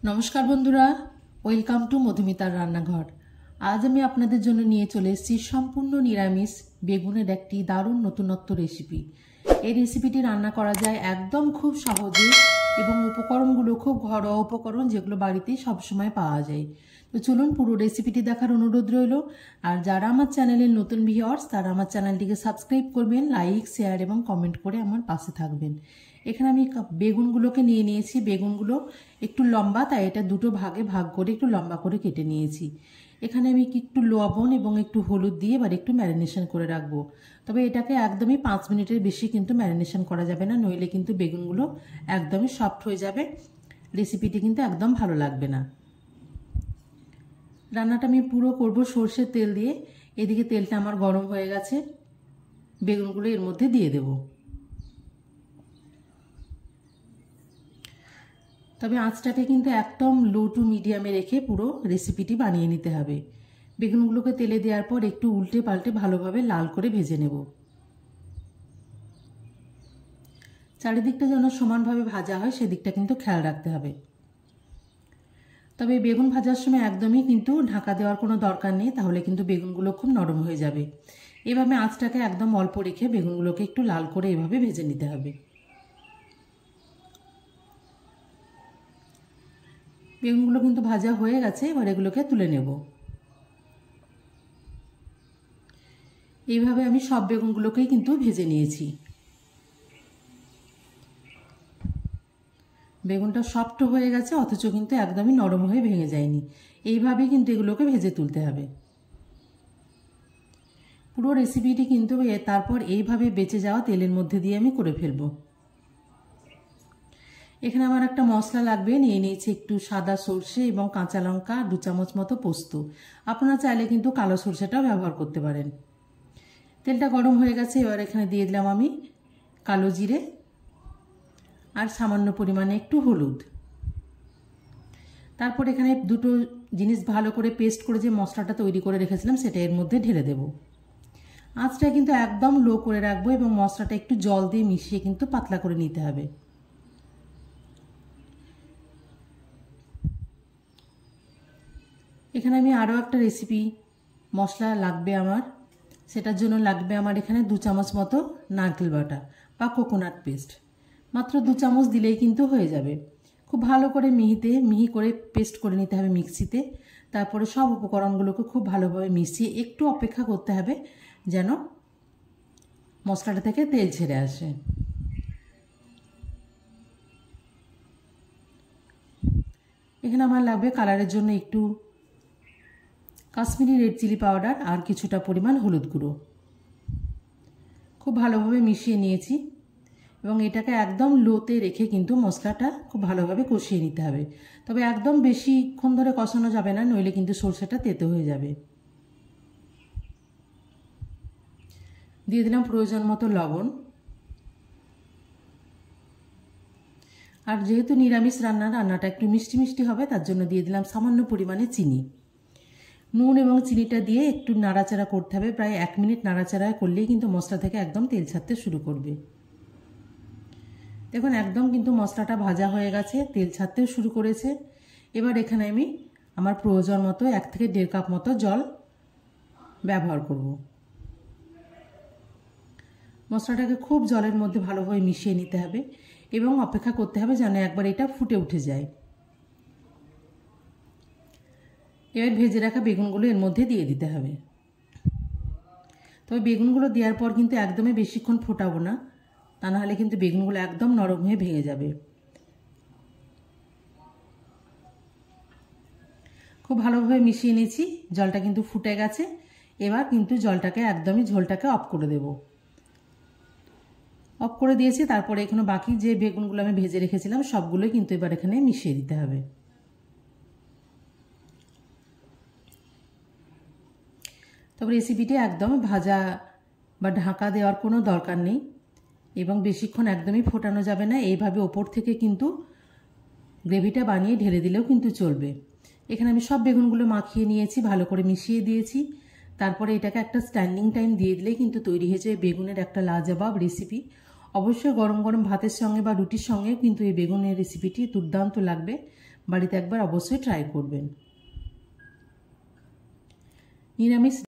নমস্কার বন্ধুরা, welcome to মধুমিতার রান্নাঘর। আজ আমি আপনাদের জন্য নিয়ে চলে এসেছি সম্পূর্ণ নিরামিষ বেগুনের একটি দারুণ নতুনত্ব রেসিপি। এই রেসিপিটি রান্না করা যায় একদম খুব সহজে এবং উপকরণগুলো খুব ঘরোয়া উপকরণ, যেগুলো বাড়িতেই সবসময় পাওয়া যায়। তো চলুন পুরো রেসিপিটি দেখার অনুরোধ রইল। আর যারা আমার চ্যানেলের নতুন ভিউয়ার্স, তারা আমার চ্যানেলটিকে সাবস্ক্রাইব করবেন, লাইক, শেয়ার এবং কমেন্ট করে আমার পাশে থাকবেন। এখানে আমি বেগুনগুলোকে নিয়ে নিয়েছি। বেগুনগুলো একটু লম্বা, তাই এটা দুটো ভাগে ভাগ করে একটু লম্বা করে কেটে নিয়েছি। এখানে আমি একটু লবণ এবং একটু হলুদ দিয়ে এবার একটু ম্যারিনেশন করে রাখবো। তবে এটাকে একদমই 5 মিনিটের বেশি কিন্তু ম্যারিনেশন করা যাবে না, নইলে কিন্তু বেগুনগুলো একদমই সফট হয়ে যাবে, রেসিপিটি কিন্তু একদম ভালো লাগবে না। রান্নাটা আমি পুরো করব সর্ষের তেল দিয়ে। এদিকে তেলটা আমার গরম হয়ে গেছে, বেগুনগুলো এর মধ্যে দিয়ে দেব। তবে আঁচটাকে কিন্তু একদম লো টু মিডিয়ামে রেখে পুরো রেসিপিটি বানিয়ে নিতে হবে। বেগুনগুলোকে তেলে দেওয়ার পর একটু উল্টে পাল্টে ভালোভাবে লাল করে ভেজে নেব। চারিদিকটা যেন সমানভাবে ভাজা হয় সেদিকটা কিন্তু খেয়াল রাখতে হবে। তবে বেগুন ভাজার সময় একদমই কিন্তু ঢাকা দেওয়ার কোনো দরকার নেই, তাহলে কিন্তু বেগুনগুলো খুব নরম হয়ে যাবে। এভাবে আঁচটাকে একদম অল্প রেখে বেগুনগুলোকে একটু লাল করে এভাবে ভেজে নিতে হবে। বেগুনগুলো কিন্তু ভাজা হয়ে গেছে, এবার এগুলোকে তুলে নেব। এইভাবে আমি সব বেগুনগুলোকেই কিন্তু ভেজে নিয়েছি। বেগুনটা সফট হয়ে গেছে, অথচ কিন্তু একদমই নরম হয়ে ভেঙে যায়নি। এইভাবেই কিন্তু এগুলোকে ভেজে তুলতে হবে। পুরো রেসিপিটি কিন্তু তারপর এইভাবে বেঁচে যাওয়া তেলের মধ্যে দিয়ে আমি করে ফেলবো। এখানে আমার একটা মশলা লাগবে, নিয়ে নিয়েছি একটু সাদা সর্ষে এবং কাঁচা লঙ্কা, 2 চামচ মতো পোস্ত। আপনারা চাইলে কিন্তু কালো সর্ষেটাও ব্যবহার করতে পারেন। তেলটা গরম হয়ে গেছে, এবার এখানে দিয়ে দিলাম আমি কালো জিরে আর সামান্য পরিমাণে একটু হলুদ। তারপর এখানে দুটো জিনিস ভালো করে পেস্ট করে যে মশলাটা তৈরি করে রেখেছিলাম সেটা এর মধ্যে ঢেলে দেব। আঁচটা কিন্তু একদম লো করে রাখবো এবং মশলাটা একটু জল দিয়ে মিশিয়ে কিন্তু পাতলা করে নিতে হবে। এখানে আমি আরও একটা রেসিপি মশলা লাগবে আমার, সেটার জন্য লাগবে আমার এখানে 2 চামচ মতো নারকেল বাটা বা কোকোনাট পেস্ট। মাত্র 2 চামচ দিলেই কিন্তু হয়ে যাবে। খুব ভালো করে মিহি করে পেস্ট করে নিতে হবে মিক্সিতে। তারপরে সব উপকরণগুলোকে খুব ভালোভাবে মিশিয়ে একটু অপেক্ষা করতে হবে যেন মশলাটা থেকে তেল ছেড়ে আসে। এখানে আমার লাগবে কালারের জন্য একটু কাশ্মীরি রেড চিলি পাউডার আর কিছুটা পরিমাণ হলুদ গুঁড়ো। খুব ভালোভাবে মিশিয়ে নিয়েছি এবং এটাকে একদম লোতে রেখে কিন্তু মশলাটা খুব ভালোভাবে কষিয়ে নিতে হবে। তবে একদম বেশিক্ষণ ধরে কষানো যাবে না, নইলে কিন্তু সরষেটা তেতো হয়ে যাবে। দিয়ে দিলাম প্রয়োজন মতো লবণ। আর যেহেতু নিরামিষ রান্নাটা একটু মিষ্টি মিষ্টি হবে, তার জন্য দিয়ে দিলাম সামান্য পরিমাণে চিনি। নুন এবং চিনিটা দিয়ে একটু নাড়াচাড়া করতে হবে। প্রায় 1 মিনিট নাড়াচাড়া করলেই কিন্তু মশলা থেকে একদম তেল ছাড়তে শুরু করবে। দেখুন একদম কিন্তু মশলাটা ভাজা হয়ে গেছে, তেল ছাড়তেও শুরু করেছে। এবার এখানে আমি আমার প্রয়োজন মতো 1 থেকে 1.5 কাপ মতো জল ব্যবহার করব। মশলাটাকে খুব জলের মধ্যে ভালোভাবে মিশিয়ে নিতে হবে এবং অপেক্ষা করতে হবে যেন একবার এটা ফুটে উঠে যায়। এবার ভেজে রাখা বেগুনগুলো এর মধ্যে দিয়ে দিতে হবে। তবে বেগুনগুলো দেওয়ার পর কিন্তু একদমই বেশিক্ষণ ফোটাবো না, তা নাহলে কিন্তু বেগুনগুলো একদম নরম হয়ে ভেঙে যাবে। খুব ভালোভাবে মিশিয়ে নিয়েছি, জলটা কিন্তু ফুটে গেছে। এবার কিন্তু জলটাকে একদমই ঝোলটাকে অফ করে দেব। অফ করে দিয়েছি। তারপরে এখানে বাকি যে বেগুনগুলো আমি ভেজে রেখেছিলাম সবগুলোই কিন্তু এবার এখানে মিশিয়ে দিতে হবে। তবে রেসিপিটি একদম ভাজা বা ঢাকা দেওয়ার কোনো দরকার নেই এবং বেশিক্ষণ একদমই ফোটানো যাবে না। এইভাবে ওপর থেকে কিন্তু গ্রেভিটা বানিয়ে ঢেলে দিলেও কিন্তু চলবে। এখানে আমি সব বেগুনগুলো মাখিয়ে নিয়েছি, ভালো করে মিশিয়ে দিয়েছি। তারপরে এটাকে একটা স্ট্যান্ডিং টাইম দিয়ে দিলেই কিন্তু তৈরি হয়ে যায় বেগুনের একটা লাজবাব রেসিপি। অবশ্যই গরম গরম ভাতের সঙ্গে বা রুটির সঙ্গে কিন্তু এই বেগুনের রেসিপিটি দুর্দান্ত লাগবে। বাড়িতে একবার অবশ্যই ট্রাই করবেন। নিরামিষ